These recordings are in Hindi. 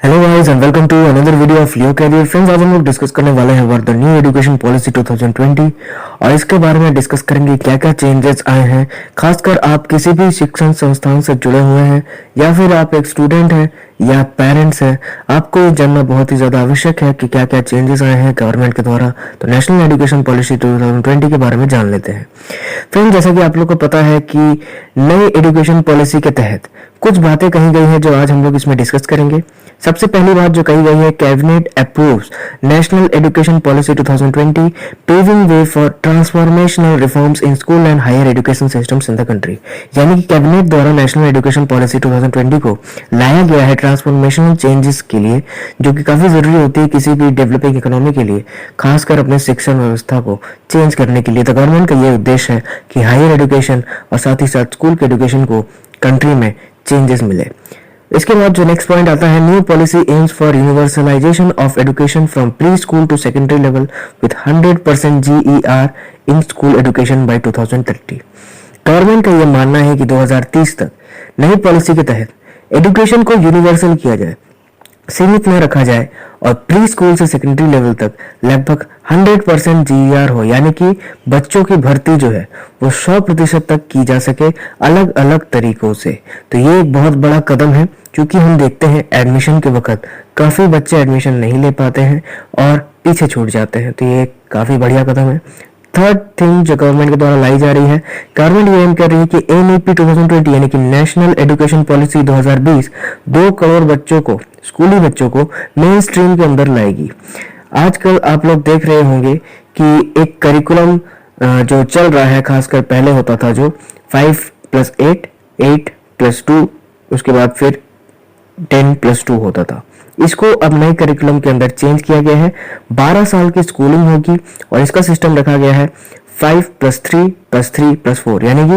Hello guys and welcome to another video of Leo career friends. आज हम लोग डिस्कस करने वाले हैं about the new education policy 2020 और इसके बारे में डिस्कस करेंगे क्या क्या चेंजेस आए हैं। खासकर आप किसी भी शिक्षण संस्थान से जुड़े हुए हैं या फिर आप एक स्टूडेंट हैं या पेरेंट्स हैं, आपको ये जानना बहुत ही ज़्यादा आवश्यक है कि क्या क्या चेंजेस आए हैं गवर्नमेंट के द्वारा। तो नेशनल एजुकेशन पॉलिसी 2020 के बारे में जान लेते हैं। फ्रेंड्स, जैसा कि आप लोग को पता है कि नई एजुकेशन पॉलिसी के तहत कुछ बातें कही गई हैं जो आज हम लोग इसमें डिस्कस करेंगे। सबसे पहली बात जो कही गई है, cabinet approves national education policy 2020 paving way for transformational reforms in school and higher education systems in the country. यानी कि कैबिनेट द्वारा नेशनल एजुकेशन पॉलिसी 2020 को लाया गया है ट्रांसफॉर्मेशनल चेंजेस के लिए, जो कि काफी जरूरी होती है किसी भी डेवलपिंग इकोनॉमी के लिए, खासकर अपने शिक्षण व्यवस्था को चेंज करने के लिए। तो गवर्नमेंट का ये उद्देश्य है कि हायर एजुकेशन और साथ ही साथ स्कूल के एजुकेशन को कंट्री में चेंजेस मिले। इसके बाद जो नेक्स्ट पॉइंट आता है, new policy aims for universalisation of education from pre school to secondary level with 100% GER in school education by 2030। Government का यह मानना है कि 2030 तक नई पॉलिसी के तहत एजुकेशन को यूनिवर्सल किया जाए, सीमित न रखा जाए और प्री स्कूल से सेकेंडरी लेवल तक लगभग 100% GER हो, यानी कि बच्चों की भर्ती जो है वो 100% तक की जा सके अलग अलग तरीकों से। तो ये एक बहुत बड़ा कदम है, क्योंकि हम देखते हैं एडमिशन के वक्त काफी बच्चे एडमिशन नहीं ले पाते हैं और पीछे छूट जाते हैं। तो ये काफी बढ़िया कदम है। थर्ड थिंग जो गवर्नमेंट के द्वारा लाई जा रही है, गवर्नमेंट ये एम कर रही है कि NEP 2020 यानी कि नेशनल एजुकेशन पॉलिसी 2020 2 करोड़ बच्चों को, स्कूली बच्चों को मेन स्ट्रीम के अंदर लाएगी। आजकल आप लोग देख रहे होंगे कि एक करिकुलम जो चल रहा है, खासकर पहले होता था जो 5+8, 8+2, उसके बाद फिर 10+2 होता था। इसको अब नए करिकुलम के अंदर चेंज किया गया है। 12 साल की स्कूलिंग होगी और इसका सिस्टम रखा गया है 5+3+3+4, यानी कि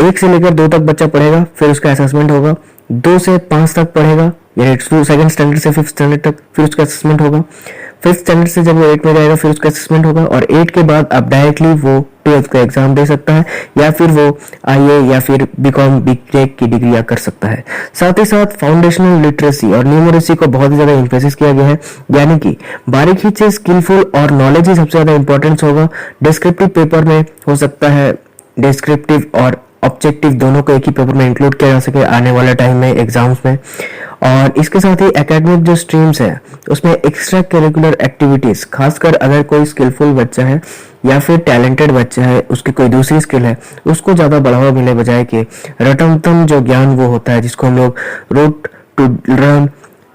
1 से लेकर 2 तक बच्चा पढ़ेगा, फिर उसका असेसमेंट होगा। 2 से 5 तक पढ़ेगा, यानी सेकंड स्टैंडर्ड से 5th स्टैंडर्ड तक, फिर उसका असेसमेंट होगा। 5th स्टैंडर्ड से जब वो 8 में जाएगा फिर उसका असेसमेंट होगा और 8 के बाद अब डायरेक्टली वो 12th का एग्जाम दे सकता है या फिर वो IA या फिर BCom BTech की डिग्रियां कर सकता है। साथ ही साथ फाउंडेशनल लिटरेसी और न्यूमरेसी को बहुत ज्यादा एम्फेसिस किया गया है, यानी कि बारीकी से स्किलफुल और नॉलेज ही सबसे ज्यादा इंपॉर्टेंस होगा। डिस्क्रिप्टिव पेपर में हो सकता है डिस्क्रिप्टिव और ऑब्जेक्टिव दोनों को एक ही पेपर में इंक्लूड किया जा सके आने वाले टाइम में एग्जाम्स में। और इसके साथ ही एकेडमिक जो स्ट्रीम्स है उसमें एक्स्ट्रा करिकुलर एक्टिविटीज, खासकर अगर कोई स्किलफुल बच्चा है या फिर टैलेंटेड बच्चा है, उसकी कोई दूसरी स्किल है, उसको ज्यादा बढ़ावा मिले, बजाय कि रटमतम जो ज्ञान वो होता है जिसको हम लोग रूट टू लर्न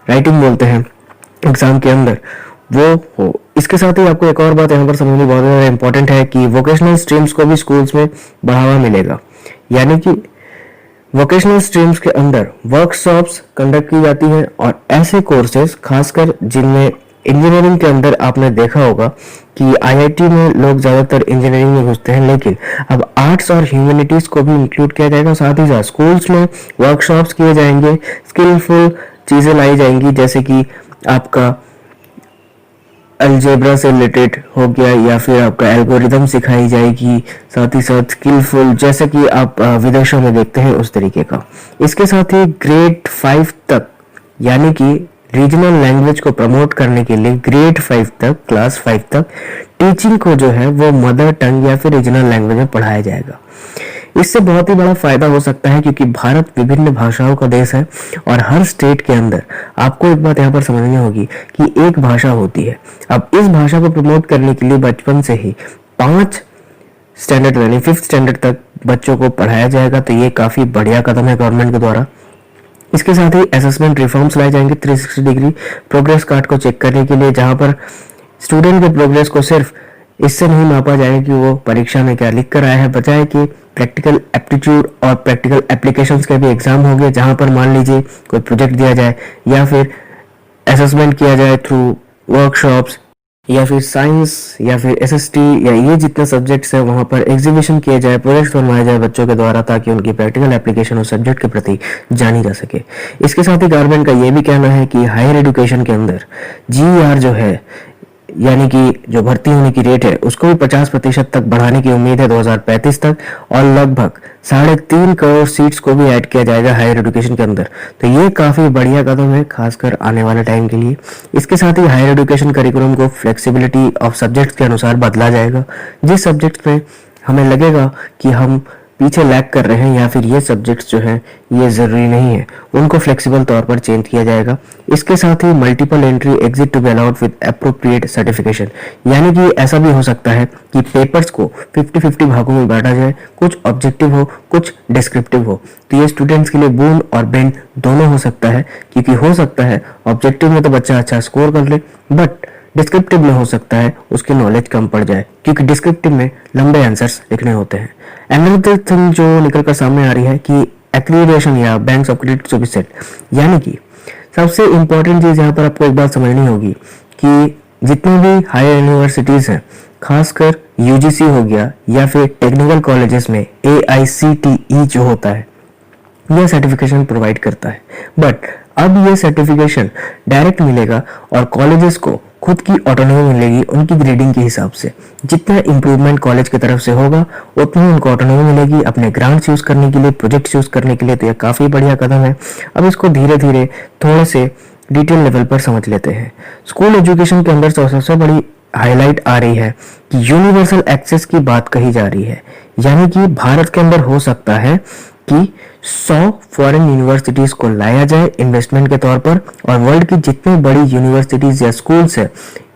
राइटिंग बोलते हैं एग्जाम के अंदर, वो हो। इसके साथ ही आपको एक और बात यहाँ पर समझनी बहुत ज्यादा इंपॉर्टेंट है कि वोकेशनल स्ट्रीम्स को भी स्कूल्स में बढ़ावा मिलेगा, यानी कि वोकेशनल स्ट्रीम्स के अंदर वर्कशॉप्स कंडक्ट की जाती हैं और ऐसे कोर्सेज, खासकर जिनमें इंजीनियरिंग के अंदर आपने देखा होगा कि IIT में लोग ज्यादातर इंजीनियरिंग में घुसते हैं, लेकिन अब आर्ट्स और ह्यूमैनिटीज को भी इंक्लूड किया जाएगा। साथ ही साथ स्कूल्स में वर्कशॉप्स किए जाएंगे, स्किलफुल चीजें लाई जाएंगी, जैसे कि आपका अलजेब्रा से रिलेटेड हो गया या फिर आपका एल्गोरिदम सिखाई जाएगी, साथ ही साथ स्किलफुल जैसे कि आप विदेशों में देखते हैं उस तरीके का। इसके साथ ही ग्रेड 5 तक, यानी कि रीजनल लैंग्वेज को प्रमोट करने के लिए ग्रेड 5 तक, क्लास 5 तक टीचिंग को जो है वो मदर टंग या फिर रीजनल लैंग्वेज में पढ़ाया जाएगा। इससे बहुत ही बड़ा फायदा हो सकता है, क्योंकि भारत विभिन्न भाषाओं का देश है और हर स्टेट के अंदर आपको एक बात यहाँ पर समझनी होगी कि एक भाषा होती है। अब इस भाषा को प्रमोट करने के लिए बचपन से ही 5 स्टैंडर्ड यानी 5th स्टैंडर्ड तक बच्चों को पढ़ाया जाएगा। तो ये काफी बढ़िया कदम है गवर्नमेंट के द्वारा। इसके साथ ही असेसमेंट रिफॉर्म्स लाए जाएंगे 360 डिग्री प्रोग्रेस कार्ड को चेक करने के लिए, जहां पर स्टूडेंट के प्रोग्रेस को सिर्फ इससे नहीं मापा जाएगा कि वो परीक्षा में क्या लिख कर आया है, बजाय कि प्रैक्टिकल एप्टीट्यूड और प्रैक्टिकल एप्लीकेशंस के भी एग्जाम हो गए, जहां पर मान लीजिए कोई प्रोजेक्ट दिया जाए या फिर असेसमेंट किया जाए थ्रू वर्कशॉप्स या फिर साइंस या फिर SST या ये जितने सब्जेक्ट्स है वहां पर एग्जीबिशन किए जाए, प्रोजेक्ट्स बनवाए जाए बच्चों के द्वारा, ताकि उनकी प्रैक्टिकल एप्लीकेशन उस सब्जेक्ट के प्रति जानी जा सके। इसके साथ ही गवर्नमेंट का ये भी कहना है कि हायर एजुकेशन के अंदर GER जो है यानी कि जो भर्ती होने की रेट है उसको भी 50% तक बढ़ाने की उम्मीद है 2035 तक, और लगभग 3.5 करोड़ सीट्स को भी ऐड किया जाएगा हायर एजुकेशन के अंदर। तो ये काफ़ी बढ़िया कदम है खासकर आने वाले टाइम के लिए। इसके साथ ही हायर एजुकेशन करिकुलम को फ्लेक्सिबिलिटी ऑफ सब्जेक्ट्स के अनुसार बदला जाएगा। जिस सब्जेक्ट्स में हमें लगेगा कि हम पीछे लैग कर रहे हैं या फिर ये सब्जेक्ट्स जो हैं ये ज़रूरी नहीं है, उनको फ्लेक्सिबल तौर पर चेंज किया जाएगा। इसके साथ ही multiple entry exit to be allowed with appropriate certification, यानी कि ऐसा भी हो सकता है कि पेपर्स को 50-50 भागों में बांटा जाए, कुछ ऑब्जेक्टिव हो कुछ डिस्क्रिप्टिव हो। तो ये स्टूडेंट्स के लिए बून और बेंड दोनों हो सकता है, क्योंकि हो सकता है ऑब्जेक्टिव में तो बच्चा अच्छा स्कोर कर ले, बट डिस्क्रिप्टिव में हो सकता है उसकी नॉलेज कम पड़ जाए, क्योंकि डिस्क्रिप्टिव में लंबे आंसर्स लिखने होते हैं। अनदर थिंग जो निकल कर सामने आ रही है कि एक्रीडिएशन या banks of credit to be set, यानी कि सबसे इंपॉर्टेंट चीज यहाँ पर आपको एक बात समझनी होगी कि जितनी भी हायर यूनिवर्सिटीज हैं, खासकर यूजीसी हो गया या फिर टेक्निकल कॉलेजेस में AICTE जो होता है, यह सर्टिफिकेशन प्रोवाइड करता है। बट अब यह सर्टिफिकेशन डायरेक्ट मिलेगा और कॉलेजेस को खुद की ऑटोनॉमी मिलेगी उनकी ग्रेडिंग के हिसाब से। जितना इंप्रूवमेंट कॉलेज की तरफ से होगा उतनी उनको ऑटोनॉमी मिलेगी अपने ग्रांट्स यूज करने के लिए, प्रोजेक्ट्स यूज करने के लिए। तो यह काफी बढ़िया कदम है। अब इसको धीरे धीरे थोड़े से डिटेल लेवल पर समझ लेते हैं। स्कूल एजुकेशन के अंदर सबसे बड़ी हाईलाइट आ रही है कि यूनिवर्सल एक्सेस की बात कही जा रही है, यानी कि भारत के अंदर हो सकता है कि 100 फॉरेन यूनिवर्सिटीज को लाया जाए इन्वेस्टमेंट के तौर पर, और वर्ल्ड की जितनी बड़ी यूनिवर्सिटीज या स्कूल्स है,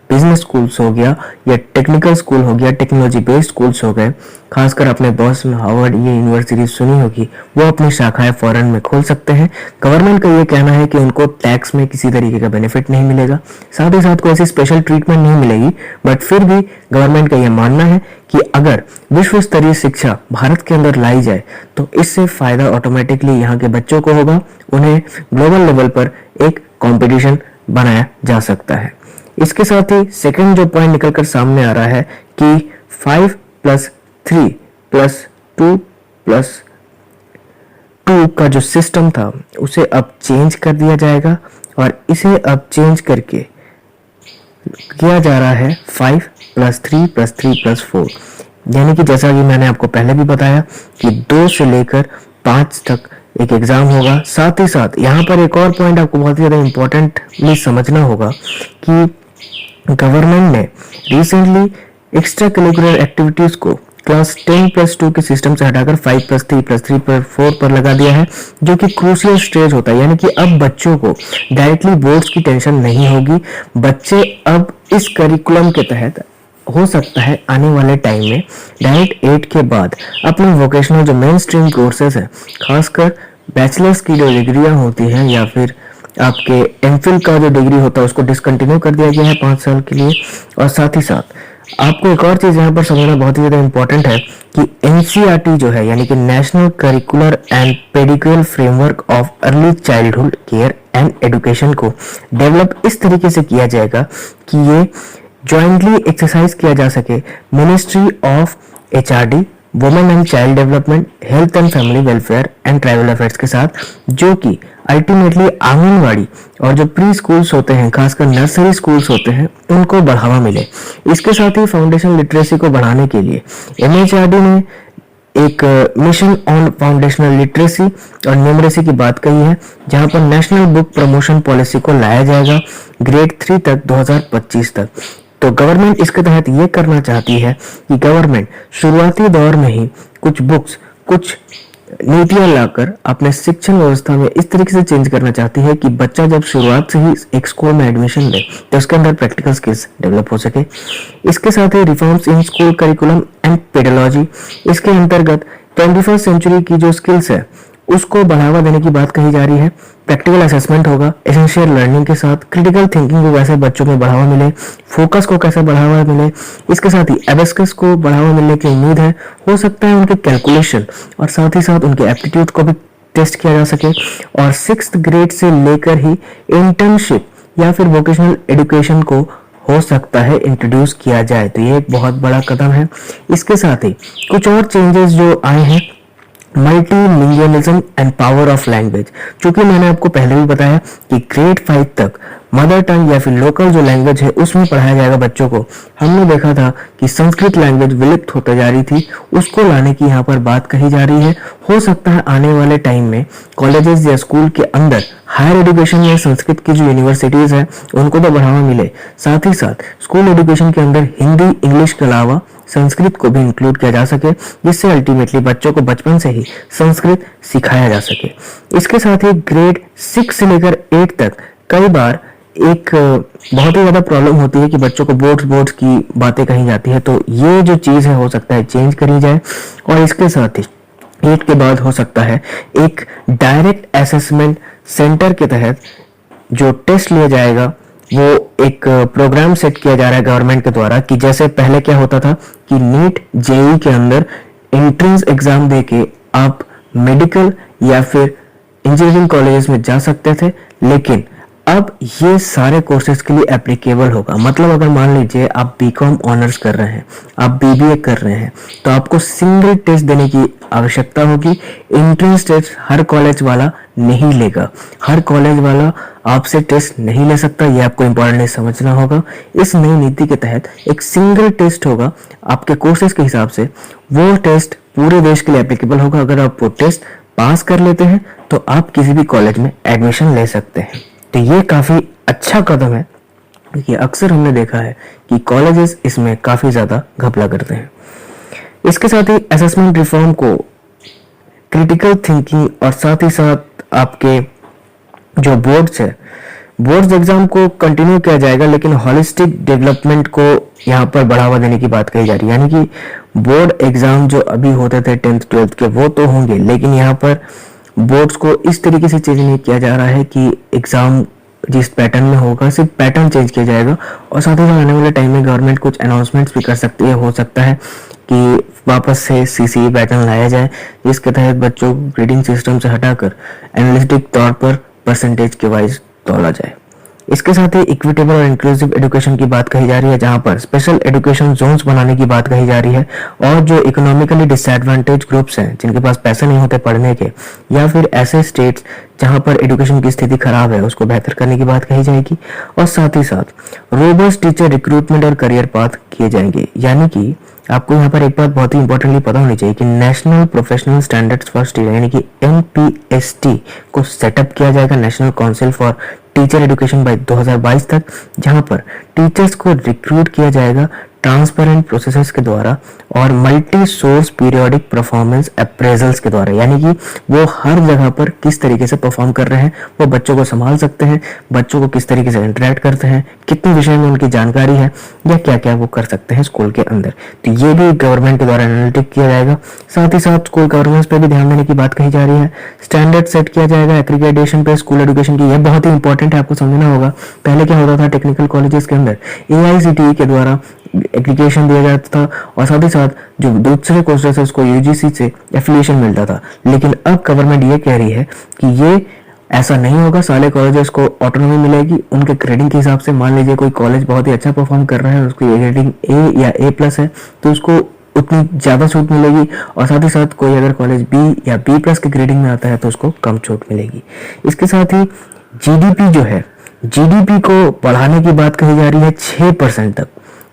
बिजनेस स्कूल्स हो गया या टेक्निकल स्कूल हो गया, टेक्नोलॉजी बेस्ड स्कूल्स हो गए, खासकर अपने बॉस्टन, हार्वर्ड ये यूनिवर्सिटीज सुनी होगी, वो अपनी शाखाएं फॉरेन में खोल सकते हैं। गवर्नमेंट का ये कहना है कि उनको टैक्स में किसी तरीके का बेनिफिट नहीं मिलेगा, साथ ही साथ कोई ऐसी स्पेशल ट्रीटमेंट नहीं मिलेगी, बट फिर भी गवर्नमेंट का यह मानना है कि अगर विश्व स्तरीय शिक्षा भारत के अंदर लाई जाए तो इससे फायदा ऑटोमेटिकली यहाँ के बच्चों को होगा, उन्हें ग्लोबल लेवल पर एक कंपटीशन बनाया जा सकता है। इसके साथ ही सेकंड जो पॉइंट निकलकर सामने आ रहा है कि 5+3+2+2 का जो सिस्टम था उसे अब चेंज कर दिया जाएगा, और इसे अब चेंज करके किया जा रहा है 5+3+3+4, यानी कि जैसा कि मैंने आपको पहले भी बताया कि 2 से लेकर 5 तक एक एग्जाम होगा। साथ ही साथ यहाँ पर एक और पॉइंट आपको बहुत ही ज्यादा इंपॉर्टेंटली समझना होगा कि गवर्नमेंट ने रिसेंटली एक्स्ट्रा करिकुलर एक्टिविटीज को क्लास 10+2 के सिस्टम से हटाकर 5+3+3+4 पर लगा दिया है, जो कि क्रूशियल स्टेज होता है, यानी कि अब बच्चों को डायरेक्टली बोर्ड्स की टेंशन नहीं होगी। बच्चे अब इस करिकुलम के तहत हो सकता है आने वाले टाइम में डायरेक्ट 8 के बाद अपने वोकेशनल जो मेन स्ट्रीम कोर्सेज हैं, खासकर बैचलर्स की जो डिग्रियां होती हैं या फिर आपके एमफिल का जो डिग्री होता है उसको डिसकंटिन्यू कर दिया गया है 5 साल के लिए। और साथ ही साथ आपको एक और चीज यहाँ पर समझना बहुत ही ज्यादा इंपॉर्टेंट है कि NCERT जो है, यानी कि national curricular and pedicular framework of early childhood care and education को डेवलप इस तरीके से किया जाएगा कि ये ज्वाइंटली एक्सरसाइज किया जा सके ministry of HRD, women and child development, health and family welfare and tribal affairs के साथ, जो कि अल्टीमेटली आंगनवाड़ी और जो प्री स्कूल्स होते हैं, खासकर नर्सरी स्कूल्स होते हैं, उनको बढ़ावा मिले। इसके साथ ही फाउंडेशन लिटरेसी को बढ़ाने के लिए MHRD ने एक मिशन ऑन फाउंडेशनल लिटरेसी और न्यूमरेसी की बात कही है, जहां पर नेशनल बुक प्रमोशन पॉलिसी को लाया जाएगा ग्रेड 3 तक 2025 तक। तो गवर्नमेंट इसके तहत ये करना चाहती है कि गवर्नमेंट शुरुआती दौर में ही कुछ बुक्स, कुछ नीतियां लाकर अपने शिक्षण व्यवस्था में इस तरीके से चेंज करना चाहती है कि बच्चा जब शुरुआत से ही एक स्कूल में एडमिशन ले तो उसके अंदर प्रैक्टिकल स्किल्स डेवलप हो सके। इसके साथ ही reforms in school curriculum and pedology, इसके अंतर्गत 21st सेंचुरी की जो स्किल्स है उसको बढ़ावा देने की बात कही जा रही है। प्रैक्टिकल असेसमेंट होगा एसेंशियल लर्निंग के साथ, क्रिटिकल थिंकिंग को कैसे बच्चों में बढ़ावा मिले, फोकस को कैसे बढ़ावा मिले, इसके साथ ही एबेस्कस को बढ़ावा मिलने की उम्मीद है। हो सकता है उनके कैलकुलेशन और साथ ही साथ उनके एप्टीट्यूड को भी टेस्ट किया जा सके, और 6th ग्रेड से लेकर ही इंटर्नशिप या फिर वोकेशनल एजुकेशन को हो सकता है इंट्रोड्यूस किया जाए। तो ये एक बहुत बड़ा कदम है। इसके साथ ही कुछ और चेंजेस जो आए हैं multilingualism and power of language. चूंकि मैंने आपको पहले भी बताया कि ग्रेड 5 तक मदर टंग या फिर लोकल जो लैंग्वेज है उसमें पढ़ाया जाएगा बच्चों को। हमने देखा था कि संस्कृत लैंग्वेज विलुप्त होते जा रही थी, उसको लाने की यहाँ पर बात कही जा रही है। हो सकता है आने वाले टाइम में कॉलेजेस या स्कूल के अंदर हायर एजुकेशन या संस्कृत की जो यूनिवर्सिटीज है उनको तो बढ़ावा मिले, साथ ही साथ स्कूल एजुकेशन के अंदर हिंदी इंग्लिश के अलावा संस्कृत को भी इंक्लूड किया जा सके, जिससे अल्टीमेटली बच्चों को बचपन से ही संस्कृत सिखाया जा सके। इसके साथ ही ग्रेड 6 से लेकर 8 तक कई बार एक बहुत ही ज्यादा प्रॉब्लम होती है कि बच्चों को बोर्ड्स की बातें कही जाती है, तो ये जो चीज है हो सकता है चेंज करी जाए। और इसके साथ ही 8 के बाद हो सकता है एक डायरेक्ट असेसमेंट सेंटर के तहत जो टेस्ट लिया जाएगा वो एक प्रोग्राम सेट किया जा रहा है गवर्नमेंट के द्वारा, कि जैसे पहले क्या होता था कि नीट जेई के अंदर एंट्रेंस एग्जाम देके आप मेडिकल या फिर इंजीनियरिंग कॉलेजेस में जा सकते थे, लेकिन अब ये सारे कोर्सेज के लिए एप्लीकेबल होगा। मतलब अगर मान लीजिए आप बीकॉम ऑनर्स कर रहे हैं, आप बीबीए कर रहे हैं, तो आपको सिंगल टेस्ट देने की आवश्यकता होगी। एंट्रेंस टेस्ट हर कॉलेज वाला नहीं लेगा, हर कॉलेज वाला आपसे टेस्ट नहीं ले सकता, ये आपको इंपॉर्टेंटली समझना होगा। इस नई नीति के तहत एक सिंगल टेस्ट होगा आपके कोर्सेज के हिसाब से, वो टेस्ट पूरे देश के लिए एप्लीकेबल होगा। अगर आप वो टेस्ट पास कर लेते हैं तो आप किसी भी कॉलेज में एडमिशन ले सकते हैं। तो ये काफी अच्छा कदम है, क्योंकि अक्सर हमने देखा है कि कॉलेजेस इसमें काफी ज्यादा घपला करते हैं। इसके साथ ही असेसमेंट रिफॉर्म को क्रिटिकल थिंकिंग और साथ ही साथ आपके जो बोर्ड्स है, बोर्ड्स एग्जाम को कंटिन्यू किया जाएगा, लेकिन हॉलिस्टिक डेवलपमेंट को यहाँ पर बढ़ावा देने की बात कही जा रही है। यानी कि बोर्ड एग्जाम जो अभी होते थे 10th 12th के वो तो होंगे, लेकिन यहाँ पर बोर्ड्स को इस तरीके से चेंज नहीं किया जा रहा है कि एग्जाम जिस पैटर्न में होगा सिर्फ पैटर्न चेंज किया जाएगा। और साथ ही साथ आने वाले टाइम में गवर्नमेंट कुछ अनाउंसमेंट्स भी कर सकती है। हो सकता है कि वापस से सीसीई पैटर्न लाया जाए, जिसके तहत बच्चों को ग्रेडिंग सिस्टम से हटाकर एनालिटिक तौर पर परसेंटेज के वाइज तोला जाए। इसके साथ ही इक्विटेबल और इंक्लूसिव एजुकेशन की बात कही जा रही है, जहां पर स्पेशल एजुकेशन जोन्स बनाने की बात कही जा रही है। और जो इकोनॉमिकली डिसएडवांटेज ग्रुप्स हैं, जिनके पास पैसे नहीं होते पढ़ने के, या फिर ऐसे स्टेट्स जहां पर एजुकेशन की स्थिति खराब है, उसको बेहतर करने की बात कही जाएगी। और साथ ही साथ रोबस्ट टीचर रिक्रूटमेंट और करियर पाथ किए जाएंगे। यानी कि आपको यहाँ पर एक बात बहुत ही इंपॉर्टेंटली पता होनी चाहिए कि national professional standards for teacher यानी कि NPST को सेटअप किया जाएगा, national council for teacher education by 2022 तक, जहां पर टीचर्स को रिक्रूट किया जाएगा ट्रांसपेरेंट प्रोसेसेस के द्वारा और multi source periodic performance appraisals के द्वारा। यानी कि वो हर जगह पर किस तरीके से परफॉर्म कर रहे हैं, वो बच्चों को संभाल सकते हैं, बच्चों को किस तरीके से इंटरेक्ट करते हैं, कितने विषय में उनकी जानकारी है, या क्या क्या वो कर सकते हैं स्कूल के अंदर। तो ये भी गवर्नमेंट के द्वारा एनालिटिक किया जाएगा। साथ ही साथ स्कूल गवर्नेंस पे भी ध्यान देने की बात कही जा रही है। स्टैंडर्ड सेट किया जाएगा एक्रीडिटेशन पे स्कूल एजुकेशन की, यह बहुत ही इंपॉर्टेंट है, आपको समझना होगा। पहले क्या होता था टेक्निकल कॉलेजेस के अंदर AICTE के द्वारा एग्रीगेशन दिया जाता था, और साथ ही साथ जो दूसरे कोर्सेस है उसको UGC से एफिलिएशन मिलता था। लेकिन अब गवर्नमेंट ये कह रही है कि ये ऐसा नहीं होगा, सारे कॉलेजेस को ऑटोनॉमी मिलेगी उनके ग्रेडिंग के हिसाब से। मान लीजिए कोई कॉलेज बहुत ही अच्छा परफॉर्म कर रहा है, उसकी ग्रेडिंग A या A+ है, तो उसको उतनी ज्यादा छूट मिलेगी। और साथ ही साथ कोई अगर कॉलेज B या B+ की ग्रेडिंग में आता है तो उसको कम छूट मिलेगी। इसके साथ ही GDP जो है, GDP को बढ़ाने की बात कही जा रही है 6% तक।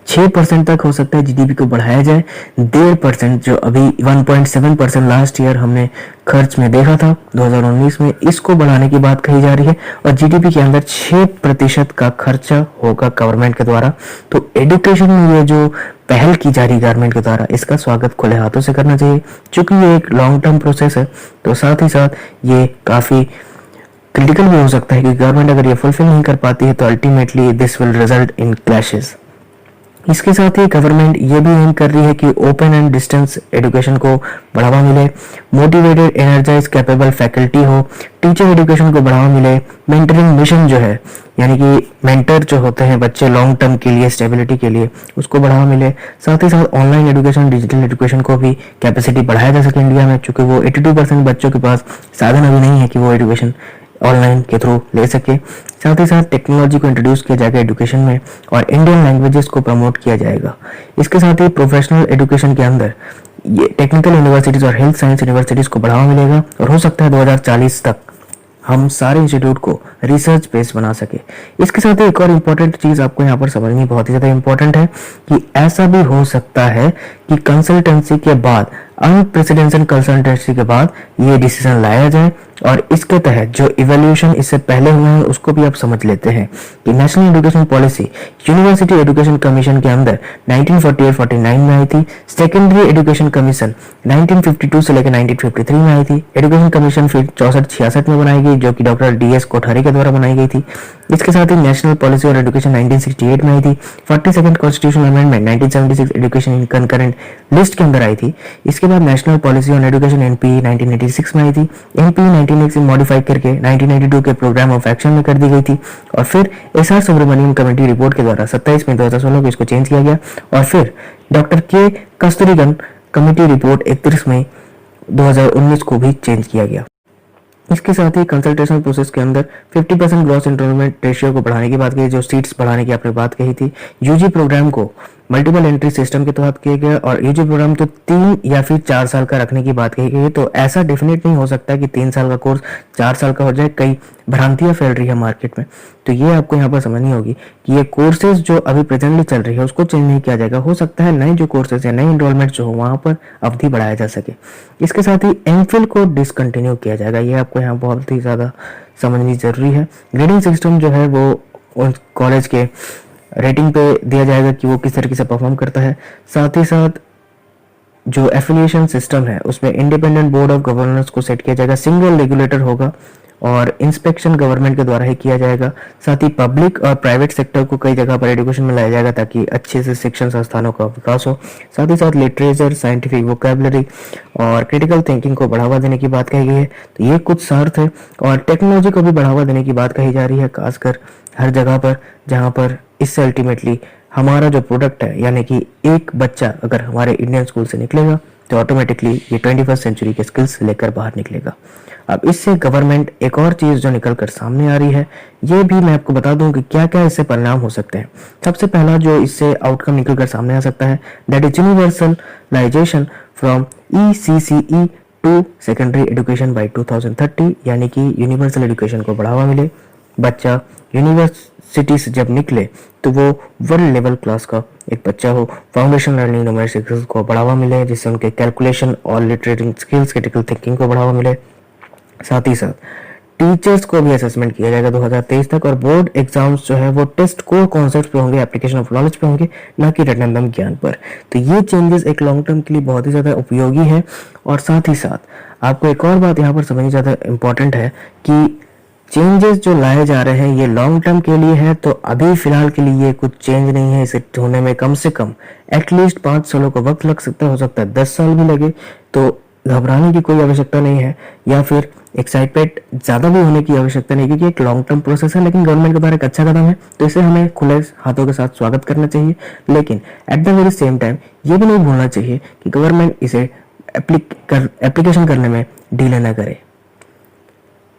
6% तक हो सकता है GDP को बढ़ाया जाए। 1.5% जो अभी 1.7% लास्ट ईयर हमने खर्च में देखा था 2019 में, इसको बढ़ाने की बात कही जा रही है। और GDP के अंदर 6% का खर्चा होगा गवर्नमेंट के द्वारा। तो एजुकेशन में ये जो पहल की जा रही है गवर्नमेंट के द्वारा, इसका स्वागत खुले हाथों से करना चाहिए, क्योंकि ये एक लॉन्ग टर्म प्रोसेस है। तो साथ ही साथ ये काफी क्रिटिकल भी हो सकता है कि गवर्नमेंट अगर ये फुलफिल नहीं कर पाती है तो ultimately this will result in clashes. इसके साथ ही गवर्नमेंट ये भी एम कर रही है कि ओपन एंड डिस्टेंस एजुकेशन को बढ़ावा मिले, मोटिवेटेड एनर्जाइज कैपेबल फैकल्टी हो, टीचर एजुकेशन को बढ़ावा मिले, मेंटरिंग मिशन जो है यानी कि मेंटर जो होते हैं बच्चे लॉन्ग टर्म के लिए स्टेबिलिटी के लिए, उसको बढ़ावा मिले। साथ ही साथ ऑनलाइन एजुकेशन डिजिटल एजुकेशन को भी कैपेसिटी बढ़ाया जा सके इंडिया में, चूंकि वो 82% बच्चों के पास साधन अभी नहीं है कि वो एजुकेशन ऑनलाइन के थ्रू ले सके। साथ ही साथ टेक्नोलॉजी को इंट्रोड्यूस किया जाएगा एजुकेशन में और इंडियन लैंग्वेजेस को प्रमोट किया जाएगा। इसके साथ ही प्रोफेशनल एजुकेशन के अंदर ये टेक्निकल यूनिवर्सिटीज़ और हेल्थ साइंस यूनिवर्सिटीज़ को बढ़ावा मिलेगा और हो सकता है 2040 तक हम सारे इंस्टीट्यूट को रिसर्च बेस्ड बना सके। इसके साथ ही एक और इम्पोर्टेंट चीज़ आपको यहाँ पर समझनी बहुत ही ज़्यादा इम्पोर्टेंट है कि ऐसा भी हो सकता है कि कंसल्टेंसी के बाद, अनप्रेसिडेंशियल कंसल्टेंसी के बाद ये डिसीजन लाया जाए और इसके तहत जो इवैल्यूएशन इससे पहले हुए हैं उसको भी आप समझ लेते हैं कि national education policy university education commission के अंदर 1948-49 में आई थी। सेकेंडरी एजुकेशन कमीशन 1952 से लेकर 1953 में आई थी। एजुकेशन कमीशन फिर 64-66 में बनाई गई, जो कि डॉक्टर DS कोठारी के द्वारा बनाई गई थी। इसके साथ ही नेशनल पॉलिसी और एजुकेशन 1968 में आई थी। 42nd constitutional amendment 1976 education in concurrent list के अंदर आई थी। इसके बाद national policy on education NP 1986 में आई थी। NP 1986 मॉडिफाई करके 1992 के प्रोग्राम ऑफ एक्शन में कर दी गई थी और फिर SR सुब्रमण्यम कमेटी रिपोर्ट के द्वारा 27 मई 2016 को इसको चेंज किया गया और फिर डॉक्टर के कस्तूरीरंगन कमेटी रिपोर्ट 31 मई 2019 को भी चेंज किया गया। इसके साथ ही कंसल्टेशन प्रोसेस के अंदर 50% ग्रॉस एनरोलमेंट रेशियो को बढ़ाने की बात कही, जो सीट्स बढ़ाने की आपने बात कही थी। यूजी प्रोग्राम को मल्टीपल एंट्री सिस्टम के तहत किया गया और यूजी प्रोग्राम तो 3 या फिर 4 साल का रखने की बात कही गई है। तो ऐसा डेफिनेट नहीं हो सकता कि 3 साल का कोर्स 4 साल का हो जाए, कई भ्रांतियां फैल रही है मार्केट में। तो ये आपको यहाँ पर समझनी होगी कि ये कोर्सेज जो अभी प्रेजेंटली चल रही है उसको चेंज नहीं किया जाएगा। हो सकता है नए जो कोर्सेज है, नए एनरोलमेंट जो हो वहां पर अवधि बढ़ाया जा सके। इसके साथ ही एमफिल को डिसकंटिन्यू किया जाएगा, ये आपको यहाँ बहुत ही ज्यादा समझनी जरूरी है। ग्रेडिंग सिस्टम जो है वो कॉलेज के रेटिंग पे दिया जाएगा कि वो किस तरीके से परफॉर्म करता है। साथ ही साथ जो एफिलिएशन सिस्टम है उसमें इंडिपेंडेंट बोर्ड ऑफ गवर्नेंस को सेट किया जाएगा, सिंगल रेगुलेटर होगा और इंस्पेक्शन गवर्नमेंट के द्वारा ही किया जाएगा। साथ ही पब्लिक और प्राइवेट सेक्टर को कई जगह पर एजुकेशन में लाया जाएगा ताकि अच्छे से शिक्षण संस्थानों का विकास हो। साथ ही साथ लिटरेचर, साइंटिफिक वोकैबुलरी और क्रिटिकल थिंकिंग को बढ़ावा देने की बात कही गई है। तो ये कुछ शर्त है और टेक्नोलॉजी को भी बढ़ावा देने की बात कही जा रही है, खासकर हर जगह पर जहाँ पर इससे अल्टीमेटली हमारा जो प्रोडक्ट है, यानी कि एक बच्चा अगर हमारे इंडियन स्कूल से निकलेगा तो ऑटोमेटिकली ये 21st सेंचुरी के स्किल्स लेकर बाहर निकलेगा। अब इससे गवर्नमेंट एक और चीज जो निकल कर सामने आ रही है, ये भी मैं आपको बता दूं कि क्या क्या इससे परिणाम हो सकते हैं। सबसे पहला जो इससे आउटकम निकल कर सामने आ सकता है, that is universalisation from ECCE to secondary education by 2030, यानी कि यूनिवर्सल एजुकेशन को बढ़ावा मिले। बच्चा यूनिवर्सिटी से जब निकले तो वो वर्ल्ड लेवल क्लास का एक बच्चा हो। फाउंडेशन लर्निंग न्यूमेरिक स्किल्स को बढ़ावा मिले, जिससे उनके कैलकुलेशन और लिटरेटिंग स्किल्स, क्रिटिकल थिंकिंग को बढ़ावा मिले। साथ ही साथ टीचर्स को भी असेसमेंट किया जाएगा 2023 तक और बोर्ड एग्जाम्स जो है वो टेस्ट कोर कॉन्सेप्ट पे होंगे, एप्लीकेशन ऑफ नॉलेज पे होंगे, ना कि रैंडम ज्ञान पर। तो ये चेंजेस एक लॉन्ग टर्म के लिए बहुत ही ज्यादा उपयोगी है। और साथ ही साथ आपको एक और बात यहाँ पर समझनी ज्यादा इंपॉर्टेंट है कि चेंजेस जो लाए जा रहे हैं ये लॉन्ग टर्म के लिए है, तो अभी फिलहाल के लिए कुछ चेंज नहीं है। इसे होने में कम से कम एटलीस्ट 5 सालों का वक्त लग सकता है, हो सकता है 10 साल भी लगे। तो घबराने की कोई आवश्यकता नहीं है या फिर एक्साइटमेंट ज्यादा भी होने की आवश्यकता नहीं, क्योंकि एक लॉन्ग टर्म प्रोसेस है, लेकिन गवर्नमेंट के द्वारा एक अच्छा कदम है, तो इसे हमें खुले हाथों के साथ स्वागत करना चाहिए। लेकिन at the very same time ये भी नहीं भूलना चाहिए कि गवर्नमेंट इसे एप्लीकेशन करने में डिले न करे।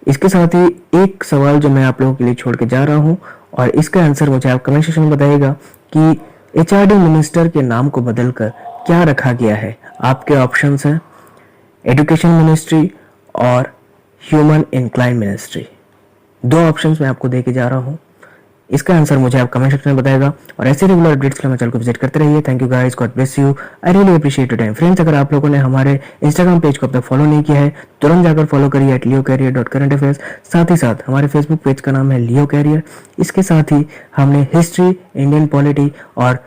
इसके साथ ही एक सवाल जो मैं आप लोगों के लिए छोड़ के जा रहा हूं और इसका आंसर मुझे आप कमेंट सेक्शन में बताइएगा कि HRD मिनिस्टर के नाम को बदलकर क्या रखा गया है। आपके ऑप्शंस हैं एजुकेशन मिनिस्ट्री और ह्यूमन इंक्लाइन मिनिस्ट्री। 2 ऑप्शंस मैं आपको दे के जा रहा हूं, इसका आंसर मुझे आप कमेंट सेक्शन में बताएगा। और ऐसे रेगुलर अपडेट्स के लिए चैनल को विजिट करते रहिए। Thank you guys, God bless you, I really appreciate your time. Friends, अगर आप लोगों ने हमारे इंस्टाग्राम पेज को अब तक फॉलो नहीं किया है तुरंत जाकर फॉलो करिए @leocarrier.current-affairs। साथ ही साथ हमारे फेसबुक पेज का नाम है लियो कैरियर। इसके साथ ही हमने हिस्ट्री, इंडियन पॉलिटी और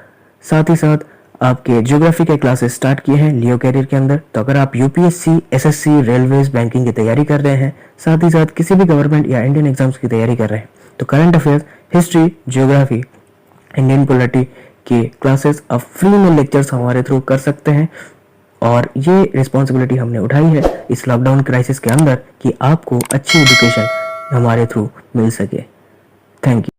साथ ही साथ आपके ज्योग्राफी के क्लासेस स्टार्ट किए हैं लियो कैरियर के अंदर। तो अगर आप UPSC, SSC, रेलवेज, बैंकिंग की तैयारी कर रहे हैं, साथ ही साथ किसी भी गवर्नमेंट या इंडियन एग्जाम्स की तैयारी कर रहे हैं, तो current affairs, history, geography, Indian polity के क्लासेस अब फ्री में लेक्चर्स हमारे थ्रू कर सकते हैं। और ये रिस्पॉन्सिबिलिटी हमने उठाई है इस लॉकडाउन क्राइसिस के अंदर कि आपको अच्छी एजुकेशन हमारे थ्रू मिल सके। Thank you.